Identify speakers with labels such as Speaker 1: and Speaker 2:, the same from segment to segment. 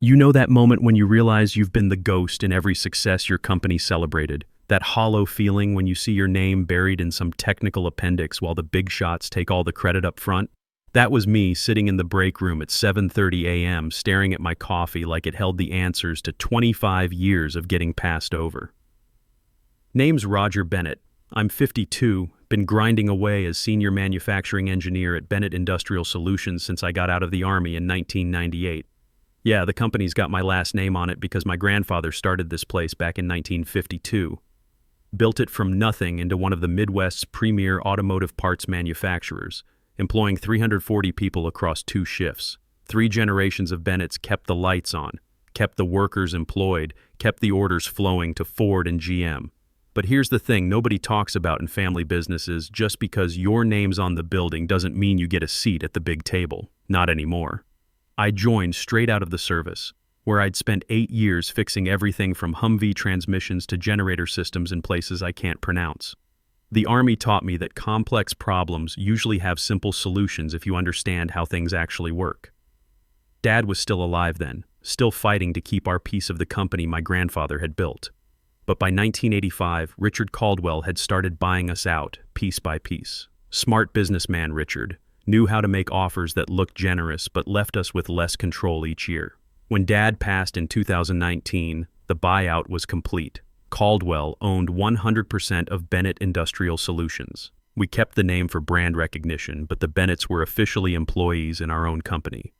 Speaker 1: You know that moment when you realize you've been the ghost in every success your company celebrated? That hollow feeling when you see your name buried in some technical appendix while the big shots take all the credit up front? That was me sitting in the break room at 7:30 a.m. staring at my coffee like it held the answers to 25 years of getting passed over. Name's Roger Bennett. I'm 52, been grinding away as senior manufacturing engineer at Bennett Industrial Solutions since I got out of the Army in 1998. Yeah, the company's got my last name on it because my grandfather started this place back in 1952. Built it from nothing into one of the Midwest's premier automotive parts manufacturers, employing 340 people across 2 shifts. 3 generations of Bennett's kept the lights on, kept the workers employed, kept the orders flowing to Ford and GM. But here's the thing nobody talks about in family businesses: just because your name's on the building doesn't mean you get a seat at the big table. Not anymore. I joined straight out of the service, where I'd spent 8 years fixing everything from Humvee transmissions to generator systems in places I can't pronounce. The Army taught me that complex problems usually have simple solutions if you understand how things actually work. Dad was still alive then, still fighting to keep our piece of the company my grandfather had built. But by 1985, Richard Caldwell had started buying us out, piece by piece. Smart businessman Richard knew how to make offers that looked generous but left us with less control each year. When Dad passed in 2019, the buyout was complete. Caldwell owned 100% of Bennett Industrial Solutions. We kept the name for brand recognition, but the Bennetts were officially employees in our own company.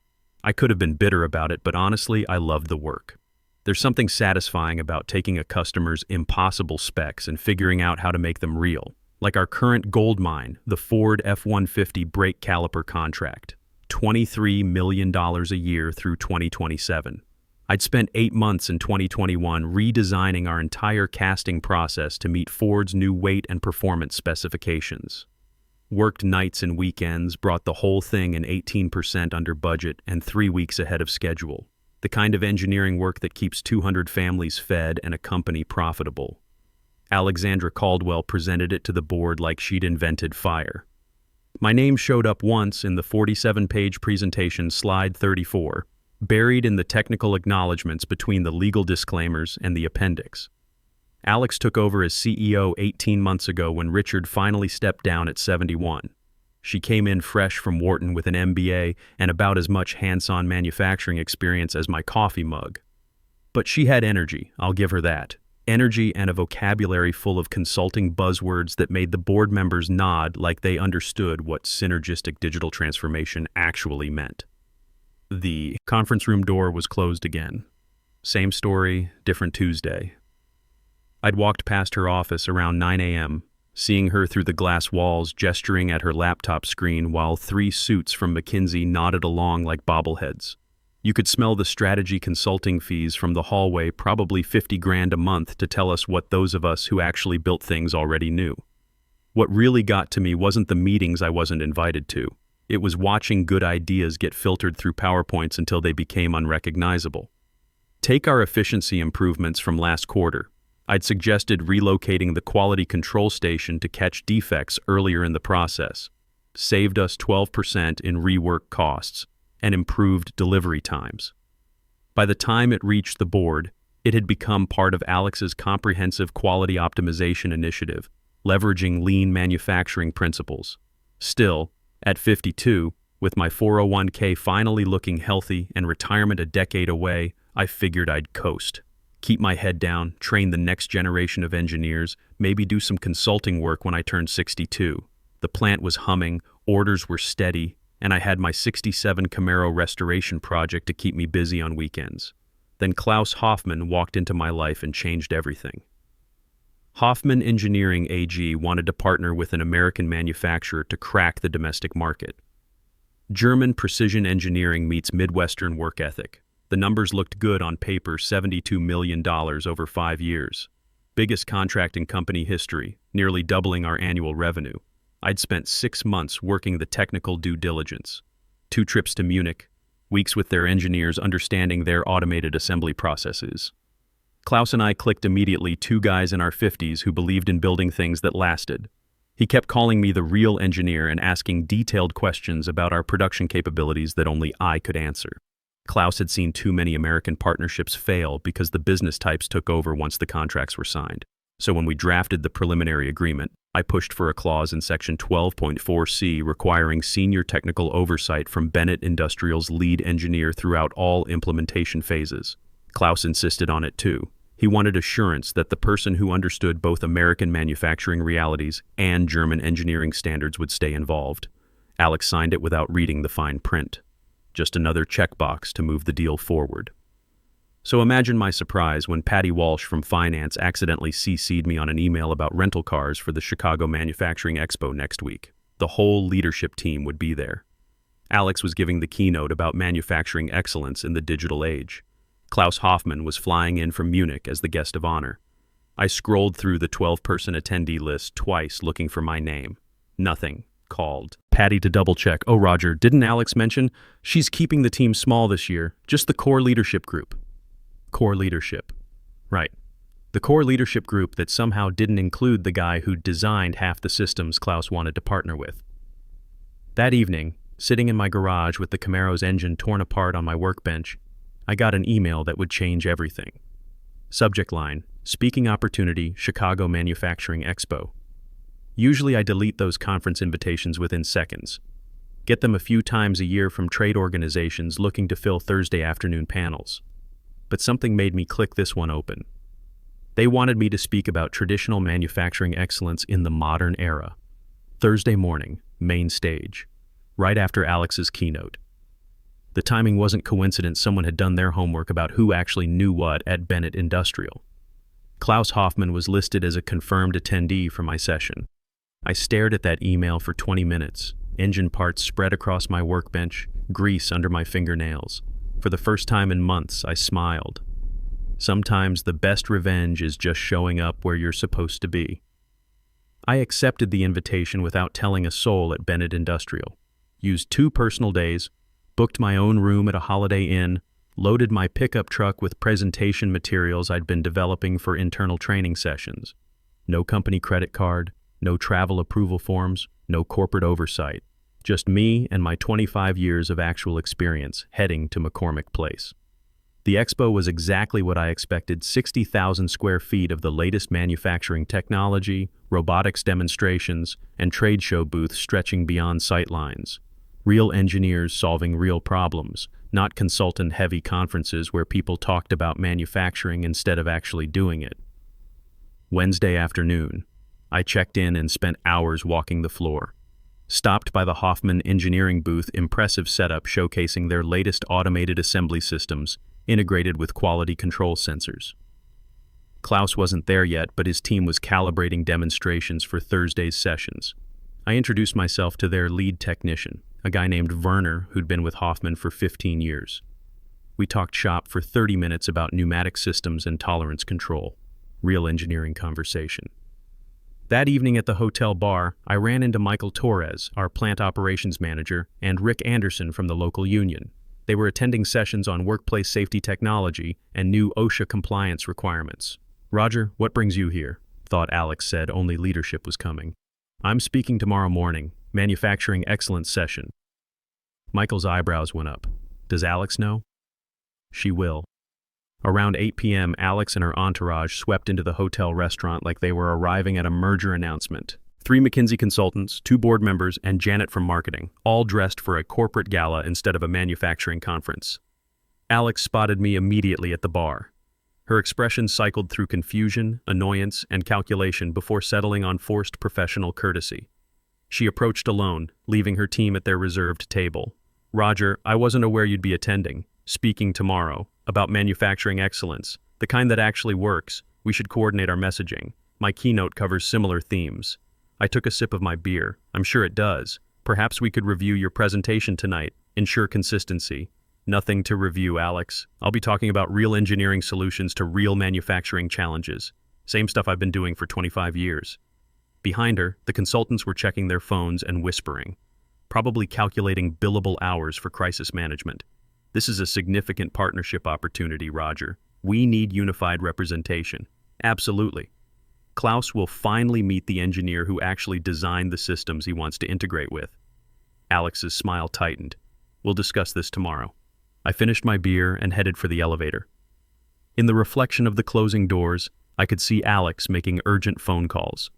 Speaker 1: I could have been bitter about it, but honestly, I loved the work. There's something satisfying about taking a customer's impossible specs and figuring out how to make them real. Like our current gold mine, the Ford F-150 brake caliper contract. $23 million a year through 2027. I'd spent 8 months in 2021 redesigning our entire casting process to meet Ford's new weight and performance specifications. Worked nights and weekends, brought the whole thing in 18% under budget and 3 weeks ahead of schedule. The kind of engineering work that keeps 200 families fed and a company profitable. Alexandra Caldwell presented it to the board like she'd invented fire. My name showed up once in the 47-page presentation, slide 34, buried in the technical acknowledgments between the legal disclaimers and the appendix. Alex took over as CEO 18 months ago when Richard finally stepped down at 71. She came in fresh from Wharton with an MBA and about as much hands-on manufacturing experience as my coffee mug. But she had energy, I'll give her that. Energy and a vocabulary full of consulting buzzwords that made the board members nod like they understood what synergistic digital transformation actually meant. The conference room door was closed again. Same story, different Tuesday. I'd walked past her office around 9 a.m., seeing her through the glass walls gesturing at her laptop screen while 3 suits from McKinsey nodded along like bobbleheads. You could smell the strategy consulting fees from the hallway, probably $50,000 a month to tell us what those of us who actually built things already knew. What really got to me wasn't the meetings I wasn't invited to. It was watching good ideas get filtered through PowerPoints until they became unrecognizable. Take our efficiency improvements from last quarter. I'd suggested relocating the quality control station to catch defects earlier in the process. Saved us 12% in rework costs and improved delivery times. By the time it reached the board, it had become part of Alex's comprehensive quality optimization initiative, leveraging lean manufacturing principles. Still, at 52, with my 401k finally looking healthy and retirement a decade away, I figured I'd coast. Keep my head down, train the next generation of engineers, maybe do some consulting work when I turned 62. The plant was humming, orders were steady, and I had my 67 Camaro restoration project to keep me busy on weekends. Then Klaus Hoffmann walked into my life and changed everything. Hoffmann Engineering AG wanted to partner with an American manufacturer to crack the domestic market. German precision engineering meets Midwestern work ethic. The numbers looked good on paper: $72 million over 5 years. Biggest contract in company history, nearly doubling our annual revenue. I'd spent 6 months working the technical due diligence. 2 trips to Munich, weeks with their engineers understanding their automated assembly processes. Klaus and I clicked immediately, 2 guys in our 50s who believed in building things that lasted. He kept calling me the real engineer and asking detailed questions about our production capabilities that only I could answer. Klaus had seen too many American partnerships fail because the business types took over once the contracts were signed. So when we drafted the preliminary agreement, I pushed for a clause in Section 12.4C requiring senior technical oversight from Bennett Industrial's lead engineer throughout all implementation phases. Klaus insisted on it too. He wanted assurance that the person who understood both American manufacturing realities and German engineering standards would stay involved. Alex signed it without reading the fine print. Just another checkbox to move the deal forward. So imagine my surprise when Patty Walsh from Finance accidentally CC'd me on an email about rental cars for the Chicago Manufacturing Expo next week. The whole leadership team would be there. Alex was giving the keynote about manufacturing excellence in the digital age. Klaus Hoffmann was flying in from Munich as the guest of honor. I scrolled through the 12-person attendee list twice looking for my name. Nothing. Called Patty to double-check. Oh, Roger, didn't Alex mention she's keeping the team small this year, just the core leadership group? Core leadership. Right. The core leadership group that somehow didn't include the guy who designed half the systems Klaus wanted to partner with. That evening, sitting in my garage with the Camaro's engine torn apart on my workbench, I got an email that would change everything. Subject line, Speaking Opportunity, Chicago Manufacturing Expo. Usually I delete those conference invitations within seconds. Get them a few times a year from trade organizations looking to fill Thursday afternoon panels. But something made me click this one open. They wanted me to speak about traditional manufacturing excellence in the modern era. Thursday morning, main stage, right after Alex's keynote. The timing wasn't coincidence. Someone had done their homework about who actually knew what at Bennett Industrial. Klaus Hoffmann was listed as a confirmed attendee for my session. I stared at that email for 20 minutes, engine parts spread across my workbench, grease under my fingernails. For the first time in months, I smiled. Sometimes the best revenge is just showing up where you're supposed to be. I accepted the invitation without telling a soul at Bennett Industrial, used 2 personal days, booked my own room at a Holiday Inn, loaded my pickup truck with presentation materials I'd been developing for internal training sessions. No company credit card, no travel approval forms, no corporate oversight. Just me and my 25 years of actual experience heading to McCormick Place. The expo was exactly what I expected: 60,000 square feet of the latest manufacturing technology, robotics demonstrations, and trade show booths stretching beyond sight lines. Real engineers solving real problems, not consultant-heavy conferences where people talked about manufacturing instead of actually doing it. Wednesday afternoon, I checked in and spent hours walking the floor. Stopped by the Hoffmann engineering booth, impressive setup showcasing their latest automated assembly systems, integrated with quality control sensors. Klaus wasn't there yet, but his team was calibrating demonstrations for Thursday's sessions. I introduced myself to their lead technician, a guy named Werner who'd been with Hoffmann for 15 years. We talked shop for 30 minutes about pneumatic systems and tolerance control. Real engineering conversation. That evening at the hotel bar, I ran into Michael Torres, our plant operations manager, and Rick Anderson from the local union. They were attending sessions on workplace safety technology and new OSHA compliance requirements. "Roger, what brings you here?" thought Alex said only leadership was coming. "I'm speaking tomorrow morning, manufacturing excellence session." Michael's eyebrows went up. "Does Alex know?" "She will." Around 8 p.m., Alex and her entourage swept into the hotel restaurant like they were arriving at a merger announcement. 3 McKinsey consultants, 2 board members, and Janet from marketing, all dressed for a corporate gala instead of a manufacturing conference. Alex spotted me immediately at the bar. Her expression cycled through confusion, annoyance, and calculation before settling on forced professional courtesy. She approached alone, leaving her team at their reserved table. "Roger, I wasn't aware you'd be attending. Speaking tomorrow. About manufacturing excellence, the kind that actually works. We should coordinate our messaging. My keynote covers similar themes." I took a sip of my beer. "I'm sure it does. Perhaps we could review your presentation tonight. Ensure consistency." "Nothing to review, Alex. I'll be talking about real engineering solutions to real manufacturing challenges. Same stuff I've been doing for 25 years. Behind her, the consultants were checking their phones and whispering, probably calculating billable hours for crisis management. "This is a significant partnership opportunity, Roger. We need unified representation." "Absolutely. Klaus will finally meet the engineer who actually designed the systems he wants to integrate with." Alex's smile tightened. "We'll discuss this tomorrow." I finished my beer and headed for the elevator. In the reflection of the closing doors, I could see Alex making urgent phone calls.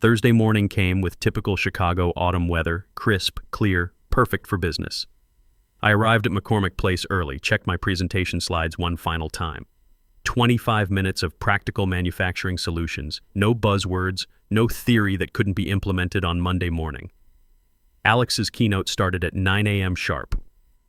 Speaker 1: Thursday morning came with typical Chicago autumn weather, crisp, clear, perfect for business. I arrived at McCormick Place early, checked my presentation slides one final time. 25 minutes of practical manufacturing solutions, no buzzwords, no theory that couldn't be implemented on Monday morning. Alex's keynote started at 9 a.m. sharp.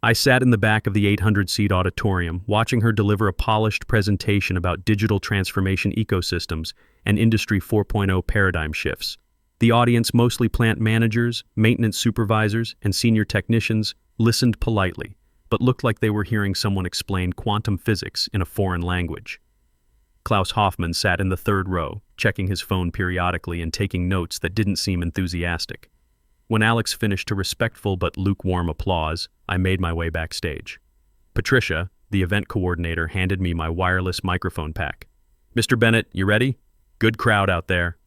Speaker 1: I sat in the back of the 800-seat auditorium, watching her deliver a polished presentation about digital transformation ecosystems and Industry 4.0 paradigm shifts. The audience, mostly plant managers, maintenance supervisors, and senior technicians, listened politely, but looked like they were hearing someone explain quantum physics in a foreign language. Klaus Hoffmann sat in the third row, checking his phone periodically and taking notes that didn't seem enthusiastic. When Alex finished to respectful but lukewarm applause, I made my way backstage. Patricia, the event coordinator, handed me my wireless microphone pack. "Mr. Bennett, you ready? Good crowd out there."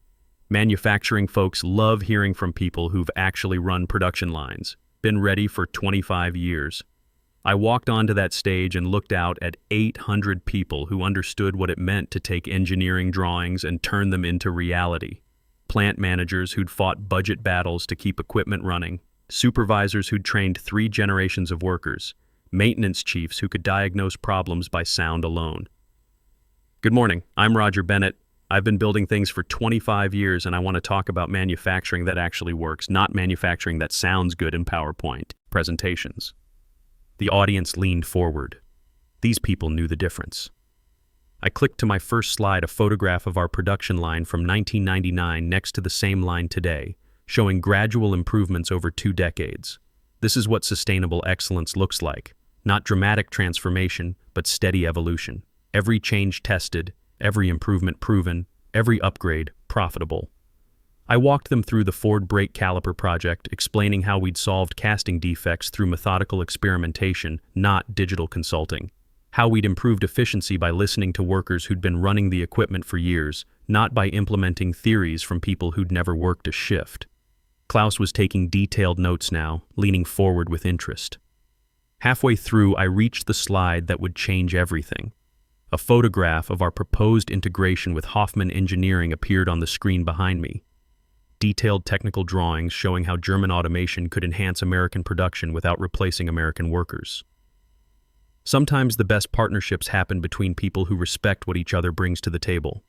Speaker 1: Manufacturing folks love hearing from people who've actually run production lines, been ready for 25 years. I walked onto that stage and looked out at 800 people who understood what it meant to take engineering drawings and turn them into reality. Plant managers who'd fought budget battles to keep equipment running, supervisors who'd trained 3 generations of workers, maintenance chiefs who could diagnose problems by sound alone. "Good morning, I'm Roger Bennett. I've been building things for 25 years and I want to talk about manufacturing that actually works, not manufacturing that sounds good in PowerPoint presentations." The audience leaned forward. These people knew the difference. I clicked to my first slide, a photograph of our production line from 1999 next to the same line today, showing gradual improvements over 2 decades. This is what sustainable excellence looks like. Not dramatic transformation, but steady evolution. Every change tested, every improvement proven, every upgrade profitable. I walked them through the Ford brake caliper project, explaining how we'd solved casting defects through methodical experimentation, not digital consulting. How we'd improved efficiency by listening to workers who'd been running the equipment for years, not by implementing theories from people who'd never worked a shift. Klaus was taking detailed notes now, leaning forward with interest. Halfway through, I reached the slide that would change everything. A photograph of our proposed integration with Hoffman Engineering appeared on the screen behind me. Detailed technical drawings showing how German automation could enhance American production without replacing American workers. Sometimes the best partnerships happen between people who respect what each other brings to the table.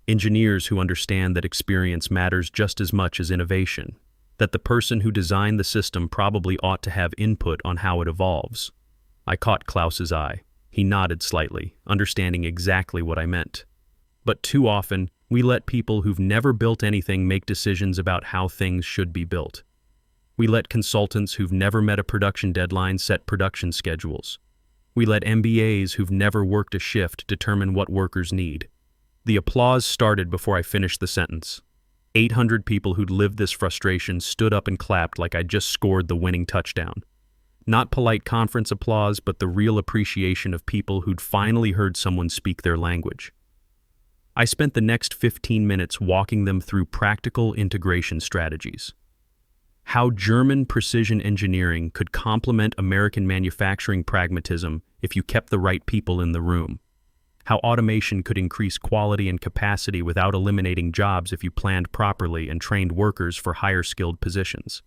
Speaker 1: Engineers who understand that experience matters just as much as innovation, that the person who designed the system probably ought to have input on how it evolves. I caught Klaus's eye. He nodded slightly, understanding exactly what I meant. But too often, we let people who've never built anything make decisions about how things should be built. We let consultants who've never met a production deadline set production schedules. We let MBAs who've never worked a shift determine what workers need. The applause started before I finished the sentence. 800 people who'd lived this frustration stood up and clapped like I'd just scored the winning touchdown. Not polite conference applause, but the real appreciation of people who'd finally heard someone speak their language. I spent the next 15 minutes walking them through practical integration strategies. How German precision engineering could complement American manufacturing pragmatism if you kept the right people in the room. How automation could increase quality and capacity without eliminating jobs if you planned properly and trained workers for higher-skilled positions.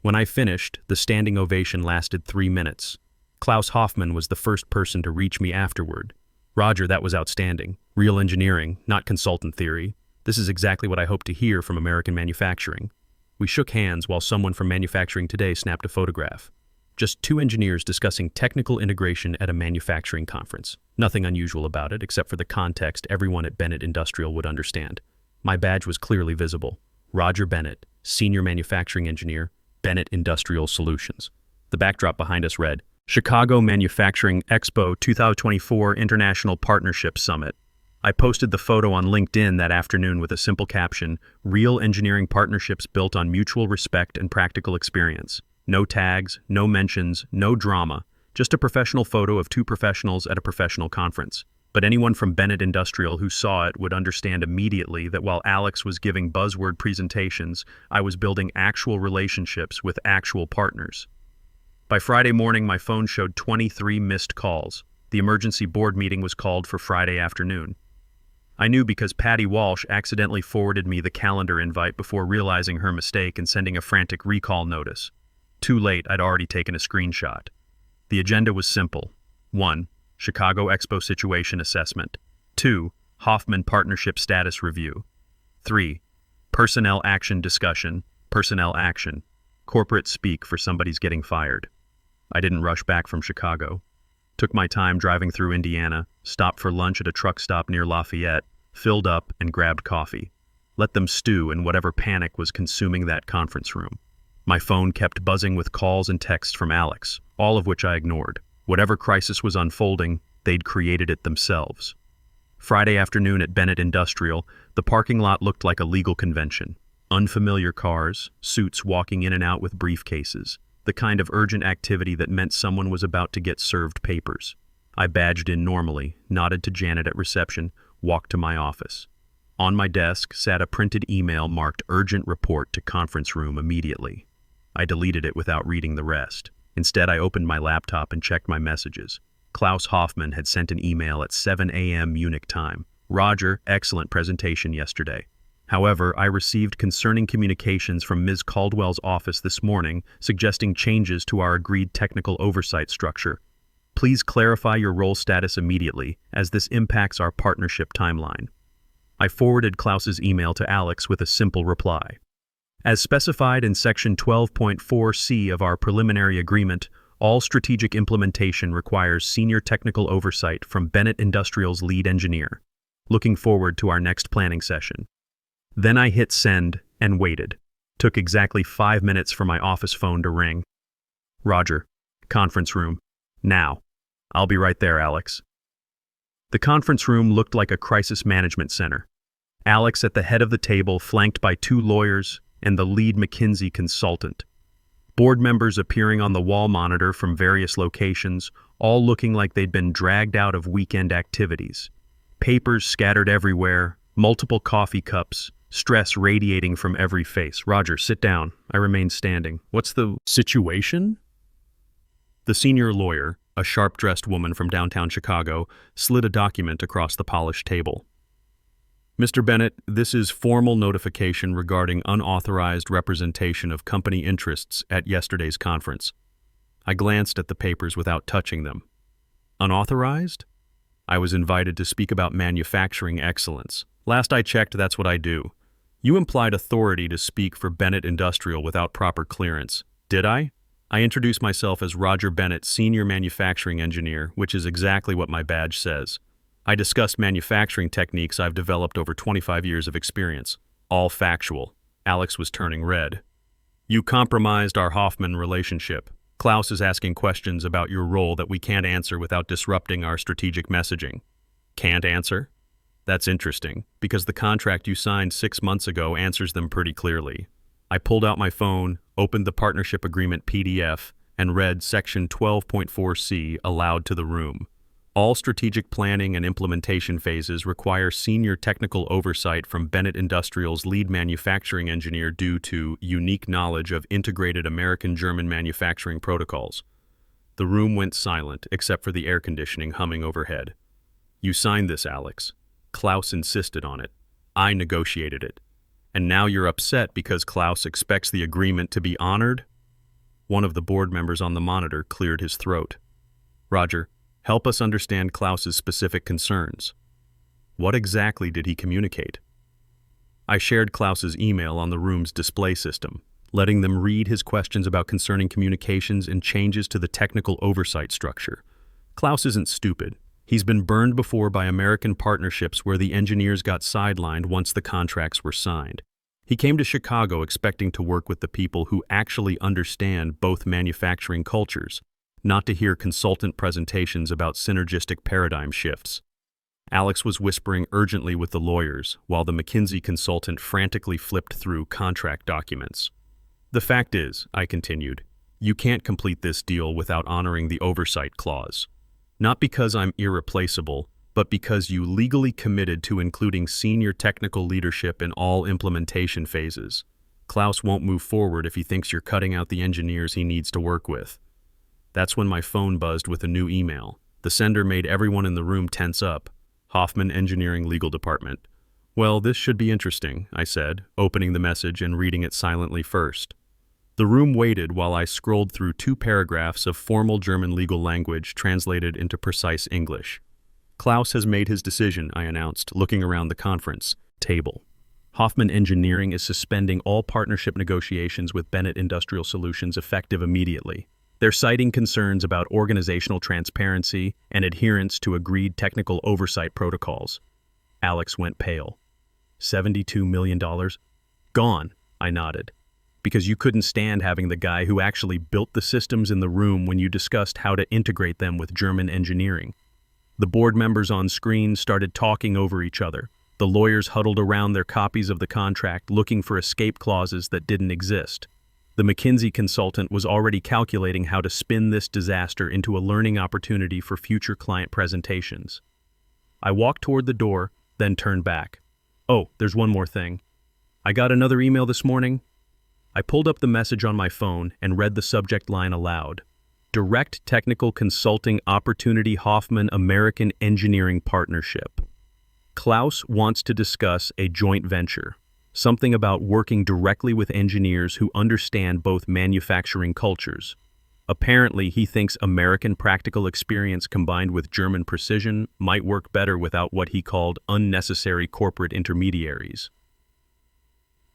Speaker 1: When I finished, the standing ovation lasted 3 minutes. Klaus Hoffmann was the first person to reach me afterward. "Roger, that was outstanding. Real engineering, not consultant theory. This is exactly what I hope to hear from American manufacturing." We shook hands while someone from Manufacturing Today snapped a photograph. Just 2 engineers discussing technical integration at a manufacturing conference. Nothing unusual about it, except for the context everyone at Bennett Industrial would understand. My badge was clearly visible. Roger Bennett, Senior Manufacturing Engineer, Bennett Industrial Solutions. The backdrop behind us read, Chicago Manufacturing Expo 2024 International Partnership Summit. I posted the photo on LinkedIn that afternoon with a simple caption, "Real engineering partnerships built on mutual respect and practical experience." No tags, no mentions, no drama, just a professional photo of 2 professionals at a professional conference. But anyone from Bennett Industrial who saw it would understand immediately that while Alex was giving buzzword presentations, I was building actual relationships with actual partners. By Friday morning, my phone showed 23 missed calls. The emergency board meeting was called for Friday afternoon. I knew because Patty Walsh accidentally forwarded me the calendar invite before realizing her mistake and sending a frantic recall notice. Too late, I'd already taken a screenshot. The agenda was simple. 1. Chicago Expo Situation Assessment. 2. Hoffman Partnership Status Review. 3. Personnel Action Discussion. Personnel Action. Corporate speak for somebody's getting fired. I didn't rush back from Chicago. Took my time driving through Indiana, stopped for lunch at a truck stop near Lafayette, filled up and grabbed coffee. Let them stew in whatever panic was consuming that conference room. My phone kept buzzing with calls and texts from Alex, all of which I ignored. Whatever crisis was unfolding, they'd created it themselves. Friday afternoon at Bennett Industrial, the parking lot looked like a legal convention. Unfamiliar cars, suits walking in and out with briefcases, the kind of urgent activity that meant someone was about to get served papers. I badged in normally, nodded to Janet at reception, walked to my office. On my desk sat a printed email marked Urgent Report to Conference Room immediately. I deleted it without reading the rest. Instead, I opened my laptop and checked my messages. Klaus Hoffman had sent an email at 7 a.m. Munich time. Roger, excellent presentation yesterday. However, I received concerning communications from Ms. Caldwell's office this morning suggesting changes to our agreed technical oversight structure. Please clarify your role status immediately, as this impacts our partnership timeline. I forwarded Klaus's email to Alex with a simple reply. As specified in Section 12.4c of our preliminary agreement, all strategic implementation requires senior technical oversight from Bennett Industrial's lead engineer. Looking forward to our next planning session. Then I hit send and waited. Took exactly 5 minutes for my office phone to ring. Roger. Conference room. Now. I'll be right there, Alex. The conference room looked like a crisis management center. Alex at the head of the table, flanked by 2 lawyers and the lead McKinsey consultant. Board members appearing on the wall monitor from various locations, all looking like they'd been dragged out of weekend activities. Papers scattered everywhere, multiple coffee cups, stress radiating from every face. Roger, sit down. I remained standing. What's the situation? The senior lawyer, a sharp-dressed woman from downtown Chicago, slid a document across the polished table. Mr. Bennett, this is formal notification regarding unauthorized representation of company interests at yesterday's conference. I glanced at the papers without touching them. Unauthorized? I was invited to speak about manufacturing excellence. Last I checked, that's what I do. You implied authority to speak for Bennett Industrial without proper clearance. Did I? I introduced myself as Roger Bennett, Senior Manufacturing Engineer, which is exactly what my badge says. I discussed manufacturing techniques I've developed over 25 years of experience. All factual. Alex was turning red. You compromised our Hoffman relationship. Klaus is asking questions about your role that we can't answer without disrupting our strategic messaging. Can't answer? That's interesting, because the contract you signed 6 months ago answers them pretty clearly. I pulled out my phone, opened the partnership agreement PDF, and read Section 12.4c aloud to the room. All strategic planning and implementation phases require senior technical oversight from Bennett Industrial's lead manufacturing engineer due to unique knowledge of integrated American-German manufacturing protocols. The room went silent, except for the air conditioning humming overhead. You signed this, Alex. Klaus insisted on it. I negotiated it. And now you're upset because Klaus expects the agreement to be honored? One of the board members on the monitor cleared his throat. Roger, help us understand Klaus's specific concerns. What exactly did he communicate? I shared Klaus's email on the room's display system, letting them read his questions about concerning communications and changes to the technical oversight structure. Klaus isn't stupid. He's been burned before by American partnerships where the engineers got sidelined once the contracts were signed. He came to Chicago expecting to work with the people who actually understand both manufacturing cultures, not to hear consultant presentations about synergistic paradigm shifts. Alex was whispering urgently with the lawyers, while the McKinsey consultant frantically flipped through contract documents. The fact is, I continued, you can't complete this deal without honoring the oversight clause. Not because I'm irreplaceable, but because you legally committed to including senior technical leadership in all implementation phases. Klaus won't move forward if he thinks you're cutting out the engineers he needs to work with. That's when my phone buzzed with a new email. The sender made everyone in the room tense up. Hoffman Engineering Legal Department. Well, this should be interesting, I said, opening the message and reading it silently first. The room waited while I scrolled through 2 paragraphs of formal German legal language translated into precise English. Klaus has made his decision, I announced, looking around the conference table. Hoffman Engineering is suspending all partnership negotiations with Bennett Industrial Solutions effective immediately. They're citing concerns about organizational transparency and adherence to agreed technical oversight protocols. Alex went pale. $72 million? Gone, I nodded. Because you couldn't stand having the guy who actually built the systems in the room when you discussed how to integrate them with German engineering. The board members on screen started talking over each other. The lawyers huddled around their copies of the contract looking for escape clauses that didn't exist. The McKinsey consultant was already calculating how to spin this disaster into a learning opportunity for future client presentations. I walked toward the door, then turned back. Oh, there's one more thing. I got another email this morning. I pulled up the message on my phone and read the subject line aloud. Direct Technical Consulting Opportunity Hoffman American Engineering Partnership. Klaus wants to discuss a joint venture. Something about working directly with engineers who understand both manufacturing cultures. Apparently, he thinks American practical experience combined with German precision might work better without what he called unnecessary corporate intermediaries.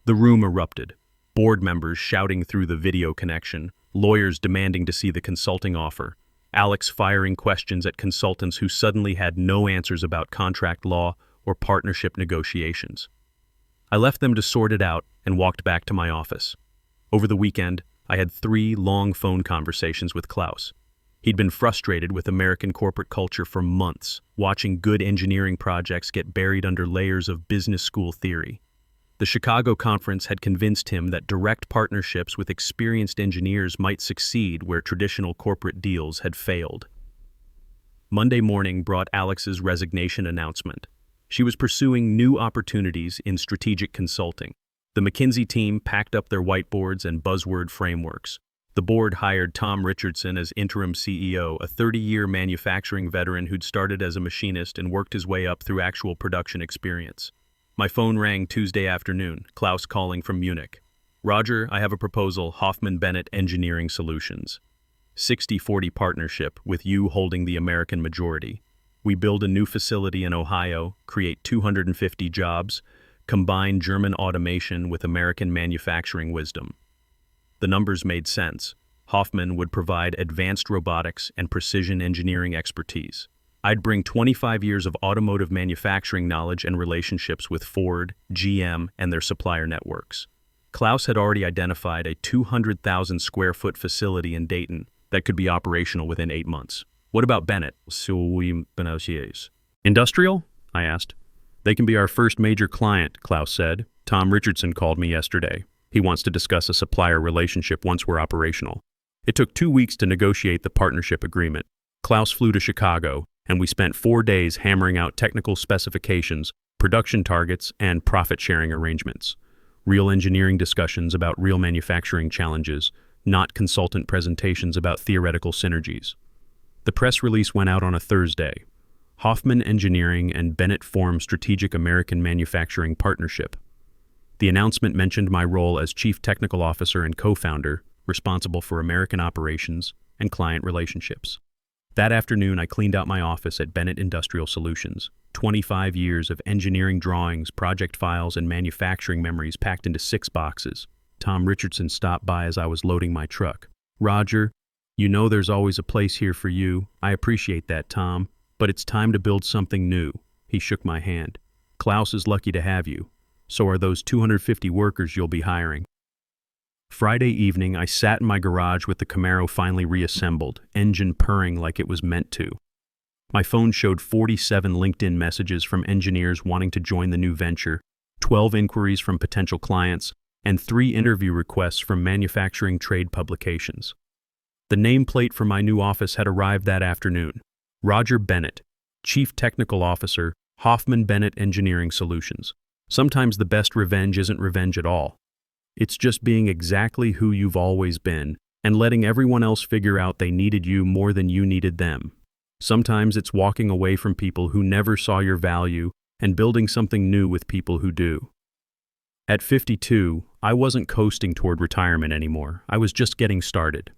Speaker 1: The room erupted. Board members shouting through the video connection, lawyers demanding to see the consulting offer, Alex firing questions at consultants who suddenly had no answers about contract law or partnership negotiations. I left them to sort it out and walked back to my office. Over the weekend, I had 3 long phone conversations with Klaus. He'd been frustrated with American corporate culture for months, watching good engineering projects get buried under layers of business school theory. The Chicago conference had convinced him that direct partnerships with experienced engineers might succeed where traditional corporate deals had failed. Monday morning brought Alex's resignation announcement. She was pursuing new opportunities in strategic consulting. The McKinsey team packed up their whiteboards and buzzword frameworks. The board hired Tom Richardson as interim CEO, a 30-year manufacturing veteran who'd started as a machinist and worked his way up through actual production experience. My phone rang Tuesday afternoon, Klaus calling from Munich. Roger, I have a proposal, Hoffman Bennett Engineering Solutions. 60-40 partnership, with you holding the American majority. We build a new facility in Ohio, create 250 jobs, combine German automation with American manufacturing wisdom. The numbers made sense. Hoffman would provide advanced robotics and precision engineering expertise. I'd bring 25 years of automotive manufacturing knowledge and relationships with Ford, GM, and their supplier networks. Klaus had already identified a 200,000 square foot facility in Dayton that could be operational within 8 months. What about Bennett? Industrial? I asked. They can be our first major client, Klaus said. Tom Richardson called me yesterday. He wants to discuss a supplier relationship once we're operational. It took 2 weeks to negotiate the partnership agreement. Klaus flew to Chicago, and we spent 4 days hammering out technical specifications, production targets, and profit-sharing arrangements. Real engineering discussions about real manufacturing challenges, not consultant presentations about theoretical synergies. The press release went out on a Thursday. Hoffman Engineering and Bennett form Strategic American Manufacturing Partnership. The announcement mentioned my role as Chief Technical Officer and co-founder, responsible for American operations and client relationships. That afternoon, I cleaned out my office at Bennett Industrial Solutions. 25 years of engineering drawings, project files, and manufacturing memories packed into 6 boxes. Tom Richardson stopped by as I was loading my truck. Roger, you know there's always a place here for you. I appreciate that, Tom. But it's time to build something new. He shook my hand. Klaus is lucky to have you. So are those 250 workers you'll be hiring. Friday evening, I sat in my garage with the Camaro finally reassembled, engine purring like it was meant to. My phone showed 47 LinkedIn messages from engineers wanting to join the new venture, 12 inquiries from potential clients, and 3 interview requests from manufacturing trade publications. The nameplate for my new office had arrived that afternoon. Roger Bennett, Chief Technical Officer, Hoffman Bennett Engineering Solutions. Sometimes the best revenge isn't revenge at all. It's just being exactly who you've always been and letting everyone else figure out they needed you more than you needed them. Sometimes it's walking away from people who never saw your value and building something new with people who do. At 52, I wasn't coasting toward retirement anymore. I was just getting started.